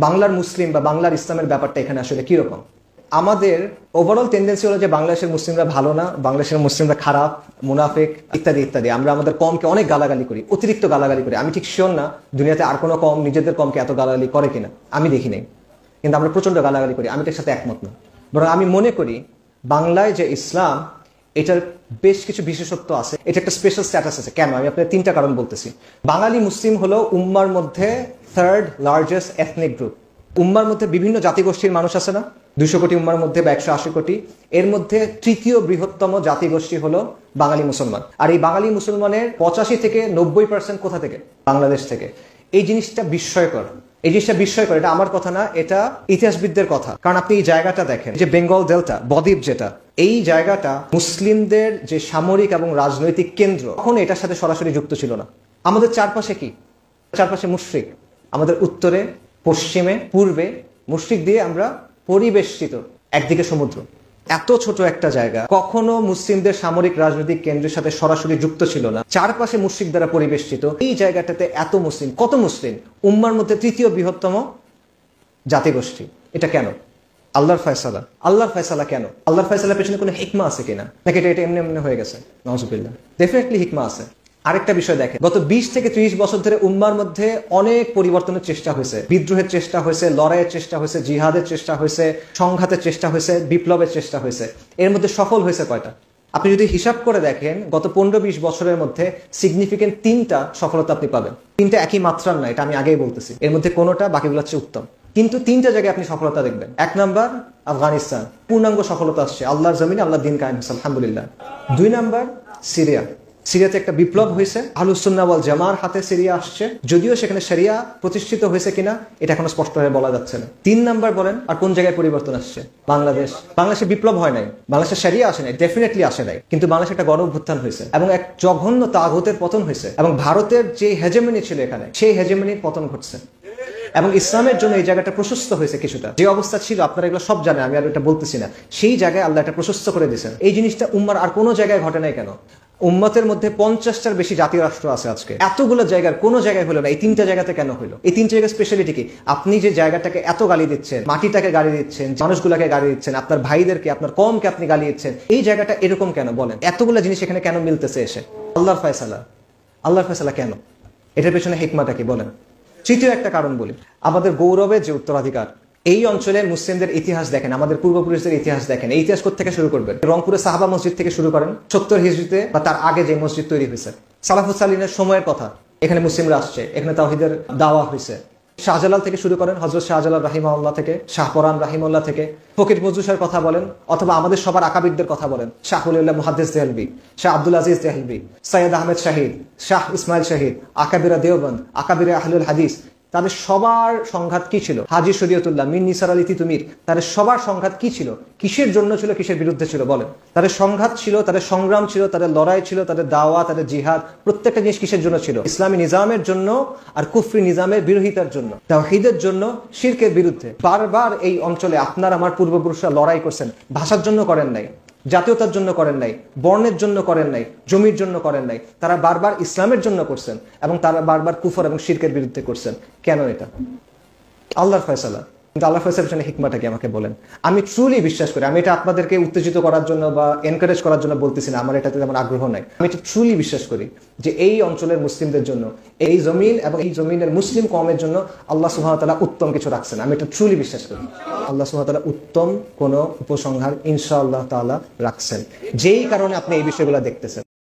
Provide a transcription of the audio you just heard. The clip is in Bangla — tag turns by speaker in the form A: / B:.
A: বাংলার মুসলিম বা বাংলার ইসলামের ব্যাপারটা এখানে আসলে কিরকম। আমাদের ওভারঅল টেন্ডেন্সি হলো যে বাংলাদেশের মুসলিমরা ভালো না, বাংলাদেশের মুসলিমরা খারাপ, মুনাফিক ইত্যাদি ইত্যাদি। আমরা আমাদের কমকে অনেক গালাগালি করি, অতিরিক্ত গালাগালি করি। আমি ঠিক শিওর না দুনিয়াতে আর কোনো কম নিজেদের কমকে এত গালাগালি করে কিনা, আমি দেখি নাই, কিন্তু আমরা প্রচন্ড গালাগালি করি। আমি এটার সাথে একমত না, বরং আমি মনে করি বাংলায় যে ইসলাম এটার বেশ কিছু বিশেষত্ব আছে, এটা একটা স্পেশাল স্ট্যাটাস আছে। কেন? আমি আপনার তিনটা কারণ বলতেছি। বাঙালি মুসলিম হলো উম্মার মধ্যে থার্ড লার্জেস্ট এথনিক গ্রুপ। উম্মার মধ্যে বিভিন্ন জাতিগোষ্ঠীর মানুষ আছে না, 200 কোটি উম্মার মধ্যে বা 180 কোটি, এর মধ্যে তৃতীয় বৃহত্তম জাতিগোষ্ঠী হলো বাঙালি মুসলমান। আর এই বাঙালি মুসলমানের 85 থেকে 90% কোথা থেকে? বাংলাদেশ থেকে। এই জিনিসটা বিস্ময়কর, এই জিনিসটা বিস্ময়কর। এটা আমার কথা না, এটা ইতিহাসবিদদের কথা। কারণ আপনি এই জায়গাটা দেখেন, যে বেঙ্গল ডেল্টা, বদ্বীপ, যেটা এই জায়গাটা মুসলিমদের যে সামরিক এবং রাজনৈতিক কেন্দ্র, কখনো এটার সাথে সরাসরি যুক্ত ছিল না। আমাদের চারপাশে কি? চারপাশে মুশরিক। আমাদের উত্তরে, পশ্চিমে, পূর্বে মুশরিক দিয়ে আমরা পরিবেষ্টিত। একদিকে সমুদ্র। এত ছোট একটা জায়গা কখনো মুসলিমদের সামরিক রাজনৈতিক কেন্দ্রের সাথে সরাসরি যুক্ত ছিল না, চারপাশে মুশরিক দ্বারা পরিবেষ্টিত। এই জায়গাটাতে এত মুসলিম, কত মুসলিম, উম্মার মধ্যে তৃতীয় বৃহত্তম জাতিগোষ্ঠী। এটা কেন? আল্লাহর ফয়সালা। আল্লাহর ফয়সালা কেন? আল্লাহর ফয়সালার পেছনে কোনো হিকমা আছে কিনা, নাকি এটা এমনি এমনি হয়ে গেছে? নাউজুবিল্লাহ। ডেফিনেটলি হিকমা আছে। আরেকটা বিষয় দেখেন, গত 20 থেকে 30 বছর ধরে উম্মার মধ্যে অনেক পরিবর্তনের চেষ্টা হয়েছে, বিদ্রোহের চেষ্টা হয়েছে, লড়াইয়ের চেষ্টা হয়েছে, জিহাদের চেষ্টা হয়েছে, সংঘাতের চেষ্টা হয়েছে, বিপ্লবের চেষ্টা হয়েছে। এর মধ্যে সফল হয়েছে কয়টা? আপনি যদি হিসাব করে দেখেন, গত 15-20 বছরের মধ্যে সিগনিফিকেন্ট 3টা সফলতা আপনি পাবেন। 3টা একই মাত্রার না, এটা আমি আগেই বলতেছি। এর মধ্যে কোনোটা বাকিগুলো হচ্ছে উত্তম, কিন্তু 3টা জায়গায় আপনি সফলতা দেখবেন। 1 নাম্বার আফগানিস্তান, পূর্ণাঙ্গ সফলতা আসছে, আল্লাহর জমিনে আল্লাহর দিন কায়েম হয়েছে, আলহামদুলিল্লাহ। 2 নাম্বার সিরিয়া। সিরিয়াতে একটা বিপ্লব হয়েছে, আহলুস সুন্নাহ ওয়াল জামার হাতে সিরিয়া আসছে, যদিও সেখানে শরিয়া প্রতিষ্ঠিত হয়েছে কিনা এটা এখনো স্পষ্টভাবে বলা যাচ্ছে না। 3 নাম্বার বলেন আর কোন জায়গায় পরিবর্তন আসছে? বাংলাদেশ। বাংলাদেশে বিপ্লব হয় নাই, বাংলাদেশে শরিয়া আসে নাই, ডেফিনেটলি আসে নাই, কিন্তু বাংলাদেশে একটা গণ অভ্যুত্থান হয়েছে এবং এক জঘন্য তাগুতের পতন হয়েছে, এবং ভারতের যে হেজেমনি ছিল এখানে, সেই হেজেমনির পতন ঘটছে, এবং ইসলামের জন্য এই জায়গাটা প্রশস্ত হয়েছে কিছুটা। যে অবস্থা ছিল আপনারা এগুলো সব জানেন, আমি আর এটা বলতেছি না। সেই জায়গায় আল্লাহ এটা প্রশস্ত করে দিয়েছেন। এই জিনিসটা উম্মার আর কোনো জায়গায় ঘটে নাই কেন? উম্মতের মধ্যে 50টার বেশি জাতীয় রাষ্ট্র আছে আজকে, এতগুলো জায়গার কোনো জায়গায় হলো না, এই 3টা জায়গাতে কেন হলো? এই 3 জায়গার স্পেশালিটি কি? আপনি যে জায়গাটাকে এত গালি দিচ্ছেন, মাটিটাকে গালি দিচ্ছেন, মানুষগুলাকে গালি দিচ্ছেন, আপনার ভাইদেরকে, আপনার কমকে আপনি গালি দিচ্ছেন, এই জায়গাটা এরকম কেন বলেন? এতগুলো জিনিস এখানে কেন মিলতেছে এসে? আল্লাহর ফয়সালা। আল্লাহর ফয়সালা কেন? এটার পেছনে হিকমাটা কি বলেন? তৃতীয় একটা কারণ বলি, আমাদের গৌরবের যে উত্তরাধিকার। এই অঞ্চলের মুসলিমদের ইতিহাস দেখেন, আমাদের পূর্বপুরুষদের ইতিহাস দেখেন। এই ইতিহাস থেকে শুরু করবেন, রংপুরে সাহাবা মসজিদ থেকে শুরু করেন, 70 হিজরিতে বা তার আগে যে মসজিদ তৈরি হয়েছে, সালাফুস সালিনের সময়ের কথা। এখানে মুসলিমরা আসছে, এখানে তাওহীদের দাওয়া হয়েছে। শাহজালাল থেকে শুরু করেন, হযরত শাহজালাল রাহিমাহুল্লাহ থেকে, শাহপরান রাহিমাহুল্লাহ থেকে, ফকির মজুসার কথা বলেন, অথবা আমাদের সবার আকাবিরদের কথা বলেন, শাহ ওলিউল্লাহ মুহাদ্দিস দেহলভী, শাহ আব্দুল আজিজ দেহলভী, সৈয়দ আহমেদ শাহিদ, শাহ ইসমাইল শাহিদ, আকাবিরা দেওবন্দ, আকাবিরা আহলুল হাদিস। তাদের সবার সংঘাত কি ছিল? হাজী শরীয়তুল্লাহ, মির নিসার আলী তিতুমির, তাদের সবার সংঘাত কি ছিল? কিসের জন্য ছিল, কিসের বিরুদ্ধে ছিল বলেন? তাদের সংঘাত ছিল, তাদের সংগ্রাম ছিল, তাদের লড়াই ছিল, তাদের দাওয়া, তাদের জিহাদ, প্রত্যেকটা জিনিস কিসের জন্য ছিল? ইসলামী নিজামের জন্য আর কুফরি নিজামের বিরোধিতার জন্য, তাওহীদের জন্য, শিরকের বিরুদ্ধে। বারবার এই অঞ্চলে আপনার আমার পূর্বপুরুষরা লড়াই করছেন। ভাষার জন্য করেন নাই, জাতীয়তার জন্য করেন নাই, বর্ণের জন্য করেন নাই, জমির জন্য করেন নাই, তারা বারবার ইসলামের জন্য করছেন, এবং তারা বারবার কুফর এবং শিরকের বিরুদ্ধে করছেন। কেন? এটা আল্লাহর ফয়সালা। কিন্তু আল্লাহর ফয়সালার পেছনে হিকমাটা কি আমাকে বলেন? আমি ট্রুলি বিশ্বাস করি, আমি এটা আপনাদেরকে উত্তেজিত করার জন্য বা এনকারেজ করার জন্য বলতেছি না, আমার এটাতে তেমন আগ্রহ নাই। আমি এটা ট্রুলি বিশ্বাস করি যে এই অঞ্চলের মুসলিমদের জন্য, এই জমিন এবং এই জমিনের মুসলিম কওমের জন্য আল্লাহ সুবহানাহু ওয়া তাআলা উত্তম কিছু রাখছেন। আমি এটা ট্রুলি বিশ্বাস করি, আল্লাহ সুবহানাহু ওয়া তাআলা উত্তম কোন উপসংহার ইনশাআল্লাহ তাআলা রাখছেন, যেই কারণে আপনি এই বিষয়গুলো দেখতেছেন।